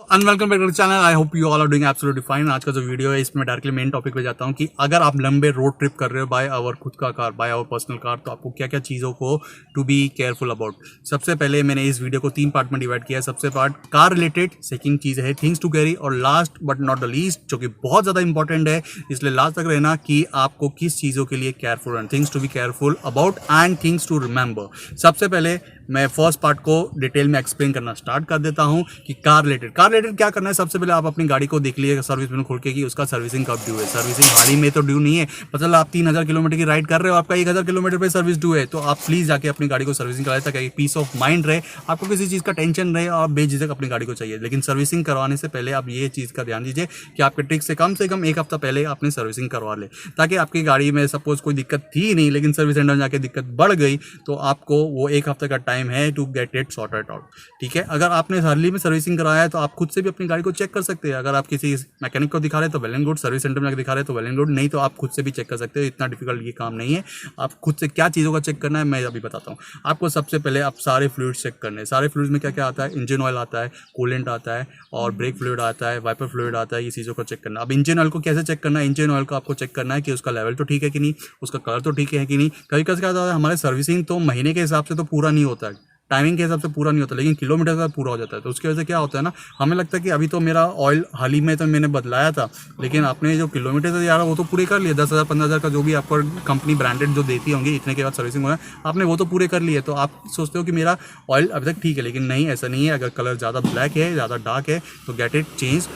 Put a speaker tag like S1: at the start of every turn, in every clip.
S1: And welcome back to the channel. I hope you all are doing absolutely fine. आज का जो video है इसमें डायरेक्टली मेन टॉपिक पे जाता हूँ कि अगर आप लंबे रोड ट्रिप कर रहे हो बाय आवर खुद का car, by our personal car, तो आपको क्या क्या चीज़ों को टू बी केयरफुल अबाउट। सबसे पहले मैंने इस वीडियो को 3 पार्ट में डिवाइड किया है। सबसे पार्ट कार रिलेटेड, सेकंड चीज़ है थिंग्स टू कैरी, और last but not the least जो कि बहुत ज़्यादा इंपॉर्टेंट है, इसलिए लास्ट तक रहना कि आपको किस चीज़ों के लिए केयरफुल रहना, things to be careful about and things to remember. सबसे पहले मैं फर्स्ट पार्ट को डिटेल में एक्सप्लेन करना स्टार्ट कर देता हूं कि कार रिलेटेड क्या करना है। सबसे पहले आप अपनी गाड़ी को देख लीजिएगा सर्विस में खोल के कि उसका सर्विसिंग कब ड्यू है। सर्विसिंग हाल ही में तो ड्यू नहीं है, मतलब आप 3000 किलोमीटर की राइड कर रहे हो, आपका 1000 किलोमीटर पे सर्विस ड्यू है, तो आप प्लीज़ जाके अपनी गाड़ी को सर्विसिंग कराएं ताकि एक पीस ऑफ माइंड रहे, आपको किसी चीज़ का टेंशन रहे और बेझिझक अपनी गाड़ी को चाहिए। लेकिन सर्विसिंग करवाने से पहले आप ये चीज़ का ध्यान दीजिए कि आपके ट्रिक से कम 1 हफ्ता पहले आपने सर्विसिंग करवा ले, ताकि आपकी गाड़ी में सपोज कोई दिक्कत थी नहीं लेकिन सर्विस सेंटर में जाके दिक्कत बढ़ गई तो आपको वो 1 हफ्ते का टाइम है to get it sorted out. ठीक है, अगर आपने हाल में सर्विसिंग कराया है तो आप खुद से भी अपनी गाड़ी को चेक कर सकते हैं। अगर आप किसी मैकेनिक को दिखा रहे हैं तो well and good, service centre में जाकर दिखा रहे हैं तो वेल एंड गुड, नहीं तो आप खुद से भी चेक कर सकते हो। इतना डिफिकल्ट ये काम नहीं है। आप खुद से क्या चीज़ों का चेक करना है मैं अभी बताता हूँ आपको। सबसे पहले आप सारे फ्लूइड्स चेक करने हैं। सारे फ्लूइड्स में क्या क्या आता है, इंजन ऑयल आता है, कूलेंट आता है और ब्रेक फ्लूइड आता है, वाइपर फ्लूइड आता है। ये चीज़ों को चेक करना। अब इंजन ऑयल को कैसे चेक करना है, इंजन ऑयल को आपको चेक करना है कि उसका लेवल तो ठीक है कि नहीं, उसका कलर तो ठीक है कि नहीं। कभी कभी क्या होता है, हमारे सर्विसिंग तो महीने के हिसाब से तो पूरा नहीं होता है, टाइमिंग के हिसाब से पूरा नहीं होता, लेकिन किलोमीटर का पूरा हो जाता है। तो उसकी वजह से क्या होता है ना, हमें लगता है कि अभी तो मेरा ऑयल हाल ही में तो मैंने बदलाया था, लेकिन आपने जो किलोमीटर से यार वो तो पूरे कर लिए, 10,000 15,000 का जो भी आपको कंपनी ब्रांडेड जो देती होंगी, इतने के बाद सर्विसिंग होना आपने वो तो पूरे कर लिए। तो आप सोचते हो कि मेरा ऑयल अभी तक ठीक है, लेकिन नहीं, ऐसा नहीं है। अगर कलर ज़्यादा ब्लैक है, ज़्यादा डार्क है तो गेट इट चेंज,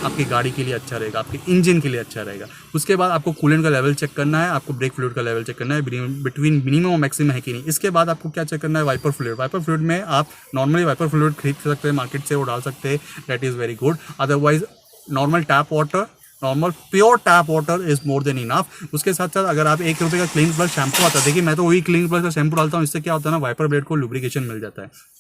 S1: आपकी गाड़ी के लिए अच्छा रहेगा, आपके इंजन के लिए अच्छा रहेगा। उसके बाद आपको कूलेंट का लेवल चेक करना है, आपको ब्रेक फ्लूइड का लेवल चेक करना है, बिटवीन मिनिमम और मैक्सिमम है कि नहीं। इसके बाद आपको क्या चेक करना है, वाइपर फ्लूइड। वाइपर फ्लूइड में आप नॉर्मली वाइपर फ्लूइड खरीद सकते हैं मार्केट से, वो डाल सकते हैं, that is very good. Otherwise normal tap water, normal pure tap water is more than enough. उसके साथ साथ अगर आप 1 रुपये का क्लीन प्लस शैम्पू आता है, देखिए मैं तो वही क्लीन प्लस का शैम्पू डालता हूँ। इससे क्या होता है ना, वाइपर ब्लेड को लुब्रिकेशन मिल जाता है,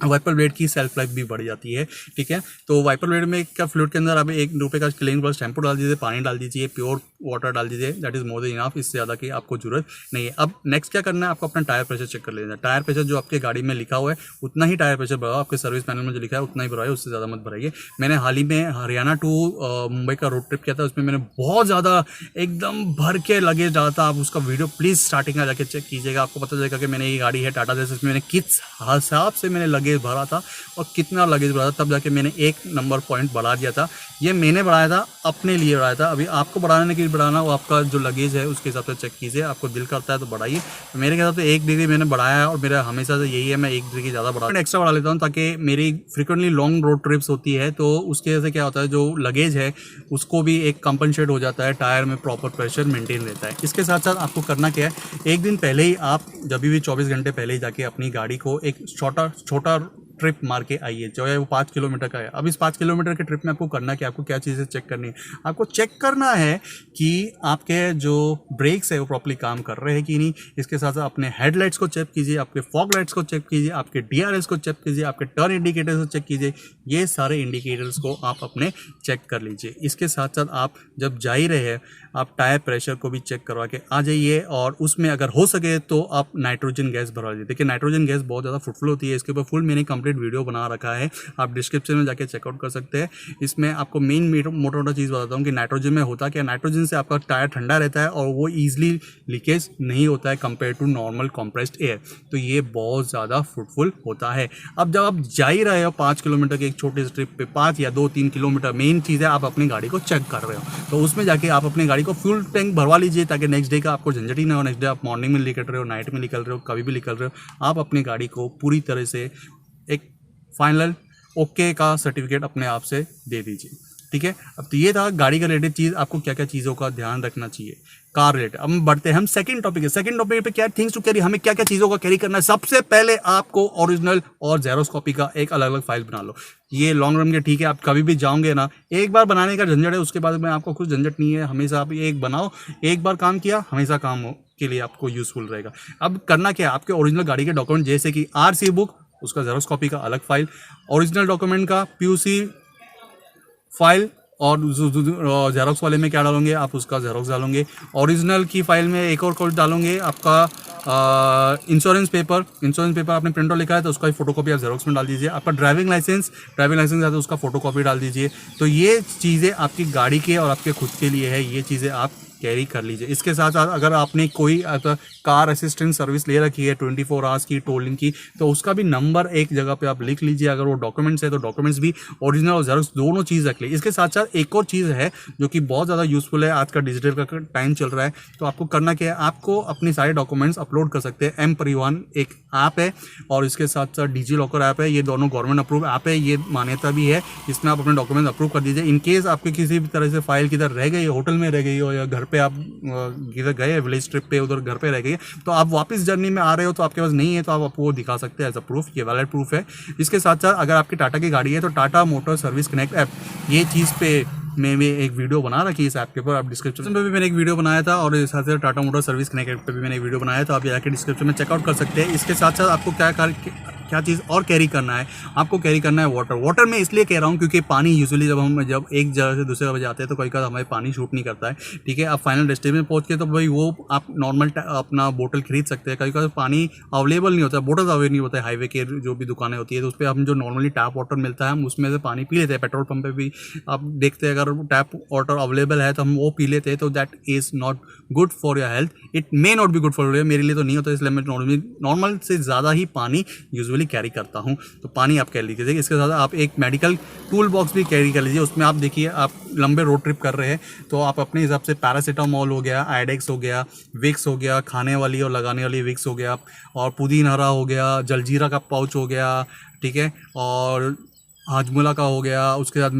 S1: वाइपर ब्लेड की सेल्फ लाइफ भी बढ़ जाती है। ठीक है, तो वाइपर ब्लेड में क्या फ्लूइड के अंदर आप 1 रुपये का क्लीन प्लस शैम्पू डाल दीजिए, पानी डाल दीजिए, प्योर वाटर डाल दीजिए, that is more than enough. इससे ज़्यादा की आपको जरूरत नहीं है। अब नेक्स्ट क्या करना है, आपको अपना टायर प्रेशर चेक कर लेना है। टायर प्रेशर जो आपके गाड़ी में लिखा हुआ है उतना ही टायर प्रेशर भराओ, आपके सर्विस पैनल में जो लिखा है उतना ही भराइए, उससे ज़्यादा मत भराइए। मैंने हाल ही में हरियाणा टू मुंबई का रोड ट्रिप किया था, उसमें मैंने बहुत ज़्यादा एकदम भर के लगेज डाला था। आप उसका वीडियो प्लीज़ स्टार्टिंग में जाके चेक कीजिएगा, आपको पता चलेगा कि मैंने ये गाड़ी है टाटा जैसे, इसमें मैंने किस हिसाब से मैंने लगेज भरा था और कितना लगेज बढ़ा था। तब जाके मैंने 1 नंबर पॉइंट बढ़ा दिया था। ये मैंने बढ़ाया था, अपने लिए बढ़ाया था। अभी आपको बढ़ाने के लिए बढ़ाना, वो आपका जो लगेज है उसके हिसाब से चेक कीजिए, आपको दिल करता है तो बढ़ाइए। मेरे हिसाब से 1 डिग्री मैंने बढ़ाया है और मेरा हमेशा से यही है, मैं 1 डिग्री ज़्यादा एक्स्ट्रा बढ़ा लेता हूँ ताकि मेरी फ्रिक्वेंटली लॉन्ग रोड ट्रिप्स होती है, तो उसके वजह से क्या होता है, जो लगेज है उसको भी एक कंपनसेट हो जाता है, टायर में प्रॉपर प्रेशर मेंटेन रहता है। इसके साथ साथ आपको करना क्या है, एक दिन पहले ही आप जब भी 24 घंटे पहले ही जाके अपनी गाड़ी को एक छोटा ट्रिप मार के आइए, जो है वो 5 किलोमीटर का है। अब इस 5 किलोमीटर के ट्रिप में आपको करना क्या, आपको क्या चीज़ें चेक करनी है, आपको चेक करना है कि आपके जो ब्रेक्स है वो प्रॉपर्ली काम कर रहे हैं कि नहीं। इसके साथ साथ अपने हेडलाइट्स को चेक कीजिए, आपके फॉग लाइट्स को चेक कीजिए, आपके DRS को चेक कीजिए, आपके टर्न इंडिकेटर्स को चेक कीजिए। ये सारे इंडिकेटर्स को आप अपने चेक कर लीजिए। इसके साथ साथ आप जब जा ही रहे हैं, आप टायर प्रेशर को भी चेक करवा के आ जाइए, और उसमें अगर हो सके तो आप नाइट्रोजन गैस भरवा लीजिए। देखिए नाइट्रोजन गैस बहुत ज़्यादा फ्रूटफुल होती है, इसके ऊपर फुल मैंने कंप्लीट वीडियो बना रखा है, आप डिस्क्रिप्शन में जाके चेकआउट कर सकते हैं। इसमें आपको मेन मोटा मोटा चीज़ बताता हूँ कि नाइट्रोजन में होता क्या, नाइट्रोजन से आपका टायर ठंडा रहता है और वो ईजिली लीकेज नहीं होता है compare to normal compressed air, तो ये बहुत ज़्यादा फ्रूटफुल होता है। अब जब आप जा ही रहे हो 5 किलोमीटर के एक छोटे से ट्रिप पे, 5 या 2-3 किलोमीटर, मेन चीज़ है आप अपनी गाड़ी को चेक कर रहे हो, तो उसमें जाके आप अपनी गाड़ी को फुल टैंक भरवा लीजिए ताकि नेक्स्ट डे का आपको झंझट ही ना हो। नेक्स्ट डे आप मॉर्निंग में निकल रहे हो, नाइट में निकल रहे हो, कभी भी निकल रहे हो, आप अपनी गाड़ी को पूरी तरह से एक फाइनल ओके का सर्टिफिकेट अपने आप से दे दीजिए। ठीक है, अब तो ये था गाड़ी का रिलेटेड चीज़, आपको क्या क्या चीज़ों का ध्यान रखना चाहिए कार रिलेटेड। अब बढ़ते हैं हम सेकंड टॉपिक है। सेकंड टॉपिक पे क्या थिंग्स टू कैरी, हमें क्या क्या चीज़ों का कैरी करना है। सबसे पहले आपको ओरिजिनल और जेरोक्स कॉपी का एक अलग अलग फाइल बना लो। ये लॉन्ग रन के ठीक है, आप कभी भी जाओगे ना, एक बार बनाने का झंझट है, उसके बाद में आपको कुछ झंझट नहीं है। हमेशा आप एक बनाओ, एक बार काम किया, हमेशा काम के लिए आपको यूजफुल रहेगा। अब करना क्या है, आपके ओरिजिनल गाड़ी के डॉक्यूमेंट जैसे कि RC बुक, उसका जेरोक्स कॉपी का अलग फाइल, ओरिजिनल डॉक्यूमेंट का PUC फाइल और जेरोक्स वाले में क्या डालोगे आप, उसका जेरोक्स डालोगे। ओरिजिनल की फाइल में एक और कोड डालोगे आपका इंश्योरेंस पेपर आपने प्रिंट आउट लिखा है तो उसका फोटोकॉपी आप जेरोक्स में डाल दीजिए। आपका ड्राइविंग लाइसेंस है तो उसका फोटोकॉपी डाल दीजिए। तो ये चीज़ें आपकी गाड़ी के और आपके खुद के लिए है, ये चीज़ें आप कैरी कर लीजिए। इसके साथ साथ अगर आपने कोई कार असिस्टेंट सर्विस ले रखी है 24 आवर्स की टोलिंग की, तो उसका भी नंबर एक जगह पे आप लिख लीजिए। अगर वो डॉक्यूमेंट्स है तो डॉक्यूमेंट्स भी ओरिजिनल और जेरोक्स दोनों चीज़ रख लीजिए। इसके साथ साथ एक और चीज़ है जो कि बहुत ज़्यादा यूजफुल है, आज का डिजिटल का टाइम चल रहा है, तो आपको करना क्या है, आपको अपने सारे डॉक्यूमेंट्स अपलोड कर सकते हैं। एम परिवहन एक ऐप है और इसके साथ साथ डिजी लॉकर ऐप है, ये दोनों गवर्नमेंट अप्रूव ऐप है, ये मान्यता भी है, इसमें आप अपने डॉक्यूमेंट अप्रूव कर दीजिए। इन केस आपके किसी भी तरह से फाइल किधर रह गई, होटल में रह गई हो या घर पे आप किधर गए विलेज ट्रिप पे उधर घर पे रह गई, तो आप वापस जर्नी में आ रहे हो तो आपके पास नहीं है तो आप आपको वो दिखा सकते हैं एज अ प्रूफ, ये वैलिड प्रूफ है। इसके साथ साथ अगर आपकी टाटा की गाड़ी है तो Tata motor service connect app, ये चीज़ पे मैंने एक वीडियो बना रखी है इस ऐप के ऊपर, आप डिस्क्रिप्शन में भी मैंने एक वीडियो बनाया था और साथ साथ Tata motor service connect app पे भी मैंने एक वीडियो बनाया था, आप जाके डिस्क्रिप्शन में चेकआउट कर सकते हैं। इसके साथ साथ आपको क्या चीज़ और कैरी करना है, आपको कैरी करना है वाटर मैं इसलिए कह रहा हूँ क्योंकि पानी यूजुअली जब एक जगह से दूसरे जगह जाते हैं तो कई बार हमारे पानी शूट नहीं करता है, ठीक है। आप फाइनल डेस्टिनेशन पहुँच के तो भाई वो आप नॉर्मल अपना बोतल खरीद सकते हैं, कई बार पानी अवेलेबल नहीं होता, बोटल अवेलेबल नहीं होता है, हाईवे के जो भी दुकानें होती है तो उस पर हम जो नॉर्मली टैप वाटर मिलता है हम उसमें से पानी पी लेते हैं। पेट्रोल पंप पे भी आप देखते हैं अगर टैप वाटर अवेलेबल है तो हम वो पी लेते हैं, तो that is not good for your health, it may not be good for your, मेरे लिए तो नहीं होता, इसलिए मैं नॉर्मल से ज़्यादा ही पानी यूजुअली कैरी करता हूँ, तो पानी आप कैरी लीजिए। इसके साथ आप एक मेडिकल टूल बॉक्स भी कैरी कर लीजिए, उसमें आप देखिए आप लंबे रोड ट्रिप कर रहे हैं तो आप अपने हिसाब से पैरासीटामोल हो गया, आइडेक्स हो गया, विक्स हो गया, खाने वाली और लगाने वाली विक्स हो गया, और पुदीन हरा हो गया, जलजीरा का पाउच हो गया, ठीक है, और हाजमोला का हो गया। उसके साथ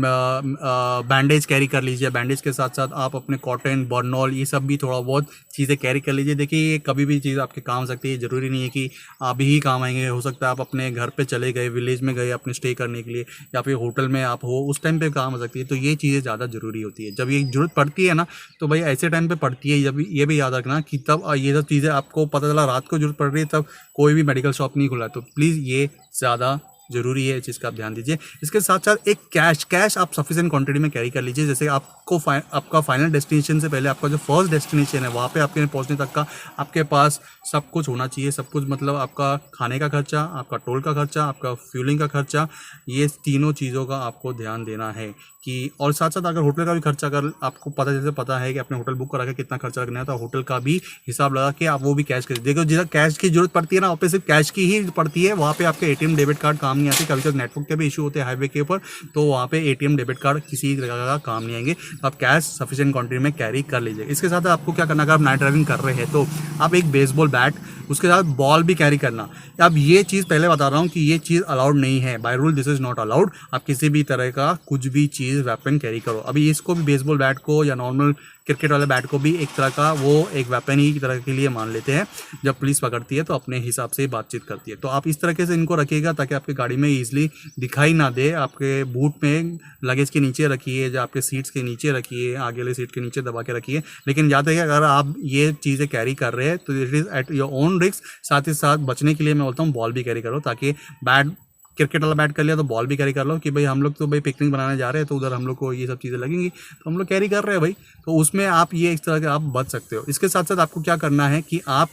S1: बैंडेज कैरी कर लीजिए, बैंडेज के साथ साथ आप अपने कॉटन, बर्नॉल, ये सब भी थोड़ा बहुत चीज़ें कैरी कर लीजिए। देखिए ये कभी भी चीज़ आपके काम आ सकती है, ज़रूरी नहीं है कि अभी ही काम आएंगे, हो सकता है आप अपने घर पे चले गए, विलेज में गए अपने स्टे करने के लिए या फिर होटल में आप हो, उस टाइम पे काम आ सकती है, तो ये चीज़ें ज़्यादा ज़रूरी होती है। जब ये ज़रूरत पड़ती है ना तो भाई ऐसे टाइम पर पड़ती है, जब ये भी याद रखना कि तब ये सब चीज़ें आपको पता चला रात को जरूरत पड़ रही है तब कोई भी मेडिकल शॉप नहीं खुला है, तो प्लीज़ ये ज़्यादा जरूरी है, इस चीज़ का आप ध्यान दीजिए। इसके साथ साथ एक कैश आप सफिशिएंट क्वांटिटी में कैरी कर लीजिए, जैसे आपको आपका फाइनल डेस्टिनेशन से पहले आपका जो फर्स्ट डेस्टिनेशन है वहाँ पे आपके पहुँचने तक का आपके पास सब कुछ होना चाहिए। सब कुछ मतलब आपका खाने का खर्चा, आपका टोल का खर्चा, आपका फ्यूलिंग का खर्चा, ये तीनों चीज़ों का आपको ध्यान देना है कि, और साथ साथ अगर होटल का भी खर्चा अगर आपको पता है कि अपने होटल बुक करा के कितना खर्चा लगना है तो होटल का भी हिसाब लगा के आप वो भी कैश करिए। देखो जिधर कैश की जरूरत पड़ती है ना वहाँ पे सिर्फ कैश की ही पड़ती है, वहाँ पे आपके एटीएम डेबिट कार्ड काम नहीं आते। कभी कभी नेटवर्क के भी इशू होते हैं हाईवे के ऊपर, तो वहाँ पे एटीएम डेबिट कार्ड किसी जगह का काम नहीं आएंगे, तो आप कैश सफिशिएंट क्वांटिटी में कैरी कर लीजिए। इसके साथ आपको क्या करना, अगर आप नाइट ड्राइविंग कर रहे हैं तो आप एक बेसबॉल बैट, उसके साथ बॉल भी कैरी करना। अब ये चीज़ पहले बता रहा हूँ कि ये चीज़ अलाउड नहीं है, by rule this is not allowed. आप किसी भी तरह का कुछ भी चीज़ वेपन कैरी करो। अभी इसको भी बेसबॉल बैट को या नॉर्मल क्रिकेट वाले बैट को भी एक तरह का वो एक वेपन ही की तरह के लिए मान लेते हैं। जब पुलिस पकड़ती है तो अपने हिसाब से बातचीत करती है, तो आप इस तरीके से इनको रखिएगा ताकि आपकी गाड़ी में ईजिली दिखाई ना दे। आपके बूट में लगेज के नीचे रखिए, या आपके सीट्स के नीचे रखिए, आगे वाले सीट के नीचे दबा के रखिए। लेकिन याद रखिए अगर आप ये चीज़ें कैरी कर रहे हैं तो it is at your own risk. साथ ही साथ बचने के लिए मैं बोलता हूँ बॉल भी कैरी करो, ताकि बैट क्रिकेट वाला बैट कर लिया तो बॉल भी कैरी कर लो कि भाई हम लोग तो भाई पिकनिक बनाने जा रहे हैं तो उधर हम लोग को ये सब चीज़ें लगेंगी तो हम लोग कैरी कर रहे हैं भाई, तो उसमें आप ये इस तरह के आप बच सकते हो। इसके साथ साथ आपको क्या करना है कि आप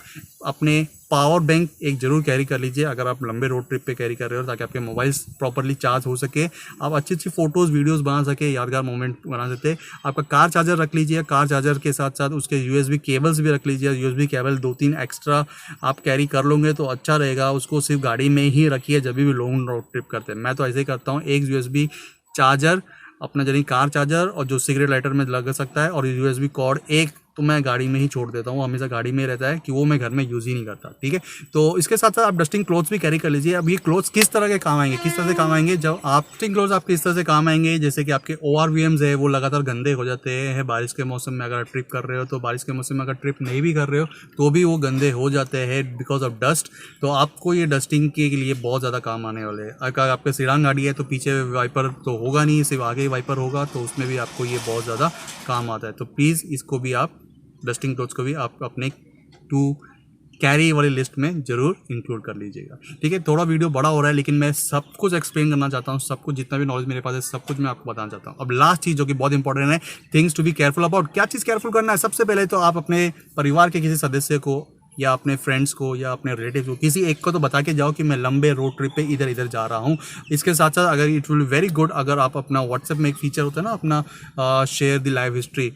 S1: अपने पावर बैंक एक जरूर कैरी कर लीजिए अगर आप लंबे रोड ट्रिप पे कैरी कर रहे हो, ताकि आपके मोबाइल्स प्रॉपरली चार्ज हो सके, आप अच्छी अच्छी फोटोज़ वीडियोस बना सके, यादगार मोमेंट बना सकते हैं। आपका कार चार्जर रख लीजिए, कार चार्जर के साथ साथ उसके यूएसबी केबल्स भी रख लीजिए। यूएसबी केबल 2-3 एक्स्ट्रा आप कैरी कर लोगे तो अच्छा रहेगा। उसको सिर्फ गाड़ी में ही रखिए जब भी लॉन्ग रोड ट्रिप करते हैं। मैं तो ऐसे ही करता हूँ, एक यूएसबी चार्जर अपना यानी कार चार्जर और जो सिगरेट लाइटर में लग सकता है, और यूएसबी कॉर्ड एक तो मैं गाड़ी में ही छोड़ देता हूँ, हमेशा गाड़ी में रहता है कि वो मैं घर में यूज़ ही नहीं करता, ठीक है। तो इसके साथ साथ आप डस्टिंग क्लोथ्स भी कैरी कर लीजिए। अब ये क्लोथ्स किस तरह के काम आएंगे, किस तरह से काम आएंगे, जब आप डस्टिंग क्लोथ्स आपके इस तरह से काम आएंगे जैसे कि आपके ORVMs है वो लगातार गंदे हो जाते हैं बारिश के मौसम में। अगर आप ट्रिप कर रहे हो तो बारिश के मौसम में, अगर ट्रिप नहीं भी कर रहे हो तो भी वो गंदे हो जाते हैं बिकॉज ऑफ डस्ट। तो आपको ये डस्टिंग के लिए बहुत ज़्यादा काम आने वाले हैं। अगर आपका सीडान गाड़ी है तो पीछे वाइपर तो होगा नहीं, सिर्फ आगे वाइपर होगा, तो उसमें भी आपको ये बहुत ज़्यादा काम आता है। तो प्लीज़ इसको भी आप डस्टिंग क्लोथ्स को भी आप अपने 2 कैरी वाली लिस्ट में जरूर इंक्लूड कर लीजिएगा। ठीक है, थोड़ा वीडियो बड़ा हो रहा है लेकिन मैं सब कुछ एक्सप्लेन करना चाहता हूँ, सब कुछ जितना भी नॉलेज मेरे पास है सब कुछ मैं आपको बताना चाहता हूँ। अब लास्ट चीज़ जो कि बहुत इंपॉर्टेंट है, things to be careful about. क्या चीज़ केयरफुल करना है? सबसे पहले तो आप अपने परिवार के किसी सदस्य को या अपने फ्रेंड्स को या अपने रिलेटिव को, किसी एक को तो बता के जाओ कि मैं लंबे रोड ट्रिप पे इधर इधर जा रहा हूँ। इसके साथ साथ अगर इट विल वेरी गुड अगर आप अपना व्हाट्सएप में एक फीचर होता है ना अपना share the live history,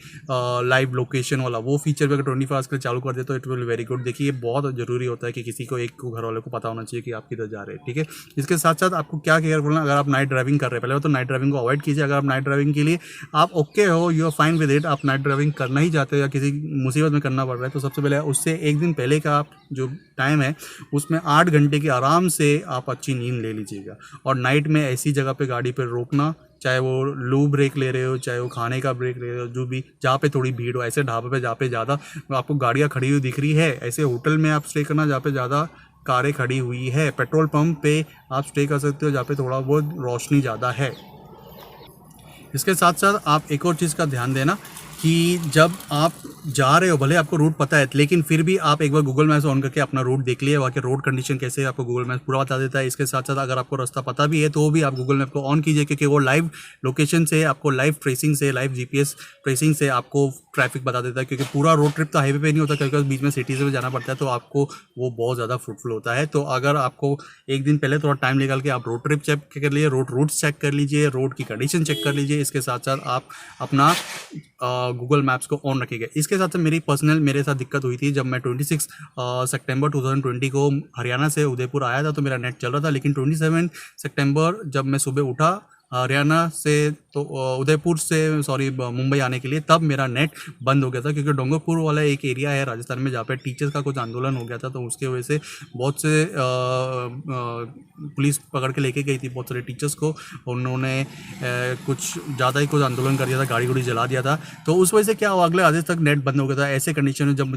S1: live location वाला, वो फीचर भी अगर 24 आवर्स के लिए चालू कर दे तो इट विल वेरी गुड। देखिए ये बहुत जरूरी होता है कि किसी को एक को घर वाले को पता होना चाहिए कि आप किधर जा रहे हैं। ठीक है, इसके साथ साथ आपको क्या केयरफुल है, अगर आप नाइट ड्राइविंग कर रहे हैं, पहले तो नाइट ड्राइविंग को अवॉइड कीजिए। अगर आप नाइट ड्राइविंग के लिए आप ओके हो, you are fine with it, आप नाइट ड्राइविंग करना ही चाहते हो या किसी मुसीबत में करना पड़ रहा है, तो सबसे पहले उससे एक दिन पहले का आप जो टाइम है उसमें 8 घंटे की आराम से आप अच्छी नींद ले लीजिएगा। और नाइट में ऐसी जगह पे गाड़ी पे रोकना, चाहे वो लो ब्रेक ले रहे हो, चाहे वो खाने का ब्रेक ले रहे हो, जो भी जहाँ पे थोड़ी भीड़ हो, ऐसे ढाबे पे जहाँ पे ज़्यादा आपको गाड़ियाँ खड़ी हुई दिख रही है, ऐसे होटल में आप स्टे करना जहाँ पे ज़्यादा कारें खड़ी हुई है, पेट्रोल पंप पे आप स्टे कर सकते हो जहाँ पे थोड़ा बहुत रोशनी ज़्यादा है। इसके साथ साथ आप एक और चीज़ का ध्यान देना कि जब आप जा रहे हो, भले आपको रूट पता है लेकिन फिर भी आप एक बार गूगल मैप्स ऑन करके अपना रूट देख लिए, वहाँ के रोड कंडीशन कैसे है आपको गूगल मैप्स पूरा बता देता है। इसके साथ साथ अगर आपको रास्ता पता भी है तो भी आप गूगल मैप को ऑन कीजिए, क्योंकि वो लाइव लोकेशन से आपको लाइव ट्रेसिंग से, लाइव जीपीएस ट्रेसिंग से आपको ट्रैफिक बता देता है। क्योंकि पूरा रोड ट्रिप तो हाईवे पे नहीं होता, क्योंकि बीच में सिटीज़ में जाना पड़ता है, तो आपको वो बहुत ज़्यादा फ्रूटफुल होता है। तो अगर आपको एक दिन पहले थोड़ा टाइम निकाल के आप रोड ट्रिप चेक कर लीजिए, रोड रूट्स चेक कर लीजिए, रोड की कंडीशन चेक कर लीजिए। इसके साथ साथ आप अपना गूगल मैप्स को ऑन रखिएगा। इसके साथ साथ मेरे साथ दिक्कत हुई थी जब मैं 26 सितंबर 2020 को हरियाणा से उदयपुर आया था, तो मेरा नेट चल रहा था। लेकिन 27 सितंबर जब मैं सुबह उठा हरियाणा से, तो उदयपुर से मुंबई आने के लिए, तब मेरा नेट बंद हो गया था। क्योंकि डोंगरपुर वाला एक एरिया है राजस्थान में जहाँ पे टीचर्स का कुछ आंदोलन हो गया था, तो उसके वजह से बहुत से पुलिस पकड़ के लेके गई थी बहुत सारे टीचर्स को। उन्होंने कुछ ज़्यादा ही कुछ आंदोलन कर दिया था, गाड़ी गुड़ी जला दिया था। तो उस वजह से क्या हुआ, अगले आधे तक नेट बंद हो गया था। ऐसे कंडीशन में जब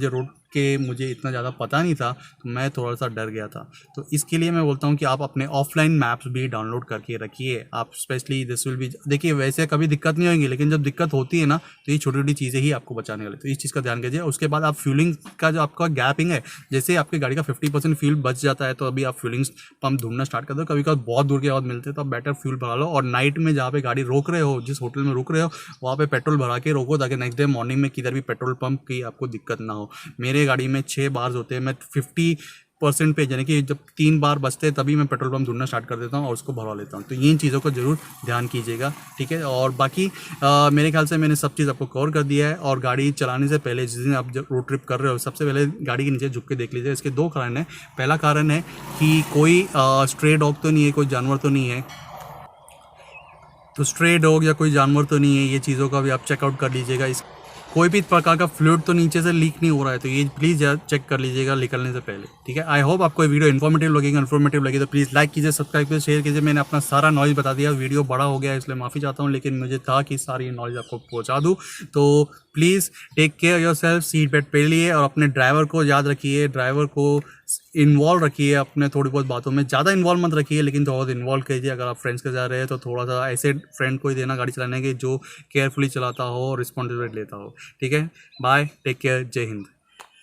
S1: मुझे इतना ज़्यादा पता नहीं था, तो मैं थोड़ा सा डर गया था। तो इसके लिए मैं बोलता हूँ कि आप अपने ऑफलाइन मैप्स भी डाउनलोड करके रखिए। आप स्पेशली दिस विल बी, देखिए वैसे कभी दिक्कत नहीं होगी, लेकिन जब दिक्कत होती है ना तो ये छोटी छोटी चीज़ें ही आपको बचाने वाली, तो इस चीज़ का ध्यान कीजिए। उसके बाद आप फ्यूलिंग का जो आपका गैपिंग है, जैसे आपकी गाड़ी का 50% फ्यूल बच जाता है, तो अभी आप फ्यूलिंग पंप ढूंढना स्टार्ट कर दो। कभी कभी बहुत दूर के बाद मिलते हैं, तो आप बेटर फ्यूल भरा लो। और नाइट में जहाँ पे गाड़ी रोक रहे हो, जिस होटल में रुक रहे हो, वहाँ पे पेट्रोल भरा के रोको, ताकि नेक्स्ट डे मॉर्निंग में किधर भी पेट्रोल पंप की आपको दिक्कत ना हो। मेरे गाड़ी में 6 बार्स होते हैं, मैं 50% पे, यानी कि जब 3 बार बचते हैं तभी मैं पेट्रोल पंप ढूंढना स्टार्ट कर देता हूँ और उसको भरवा लेता हूँ। तो इन चीज़ों को जरूर ध्यान कीजिएगा। ठीक है, और बाकी मेरे ख्याल से मैंने सब चीज़ आपको कवर कर दिया है। और गाड़ी चलाने से पहले, जिस दिन आप जब रोड ट्रिप कर रहे हो, सबसे पहले गाड़ी के नीचे झुक के देख लीजिए। इसके 2 कारण हैं। पहला कारण है कि कोई स्ट्रे डॉग तो नहीं है, कोई जानवर तो नहीं है, तो स्ट्रे डॉग या कोई जानवर तो नहीं है, ये चीज़ों का भी आप चेकआउट कर लीजिएगा। इस कोई भी प्रकार का फ्लूइड तो नीचे से लीक नहीं हो रहा है, तो ये प्लीज़ चेक कर लीजिएगा निकलने से पहले। ठीक है, आई होप आपको ये वीडियो इन्फॉर्मेटिव लगी तो प्लीज़ लाइक कीजिए, सब्सक्राइब कीजिए, शेयर कीजिए। मैंने अपना सारा नॉलेज बता दिया, वीडियो बड़ा हो गया इसलिए माफ़ी चाहता हूँ, लेकिन मुझे था कि सारी नॉलेज आपको पहुँचा दूँ। तो please take care yourself, seat belt पहन लिए, और अपने ड्राइवर को याद रखिए, ड्राइवर को इन्वॉल्व रखिए अपने थोड़ी बहुत बातों में। ज़्यादा इन्वॉल्व मत रखिए, लेकिन थोड़ा बहुत इन्वॉल्व कीजिए। अगर आप फ्रेंड्स के साथ रहे हैं तो थोड़ा सा ऐसे फ्रेंड को ही देना गाड़ी चलाने के जो केयरफुली चलाता हो और रिस्पॉन्सिबिलिटी लेता हो। ठीक है, बाय, टेक केयर, जय हिंद।